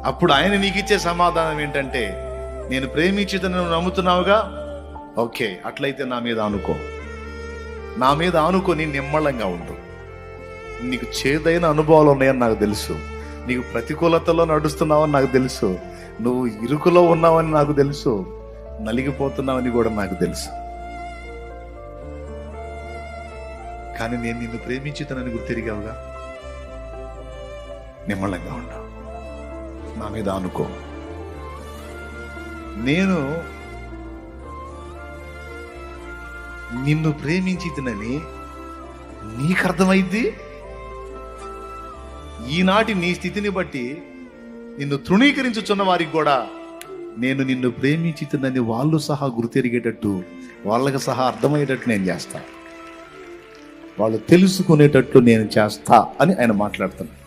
అప్పుడు ఆయన నీకు ఇచ్చే సమాధానం ఏంటంటే, నేను ప్రేమించేదని నువ్వు నమ్ముతున్నావుగా, ఓకే, అట్లయితే నా మీద ఆనుకో, నా మీద ఆనుకొని నిమ్మళంగా ఉండు. నీకు చేదైన అనుభవాలు ఉన్నాయని నాకు తెలుసు, నీకు ప్రతికూలతలో నడుస్తున్నావని నాకు తెలుసు, నువ్వు ఇరుకులో ఉన్నావని నాకు తెలుసు, నలిగిపోతున్నావని కూడా నాకు తెలుసు. కానీ నేను నిన్ను ప్రేమించుతానని గుర్తిరిగావుగా, నిమ్మళంగా ఉండు, నా మీద ఆనుకో. నేను నిన్ను ప్రేమించితనని నీకు అర్థమైంది. ఈనాటి నీ స్థితిని బట్టి నిన్ను తృణీకరించుచున్న వారికి కూడా నేను నిన్ను ప్రేమించితనని వాళ్ళు సహా గుర్తెరిగేటట్టు, వాళ్ళకి సహా అర్థమయ్యేటట్టు నేను చేస్తా, వాళ్ళు తెలుసుకునేటట్టు నేను చేస్తా అని ఆయన మాట్లాడుతున్నాను.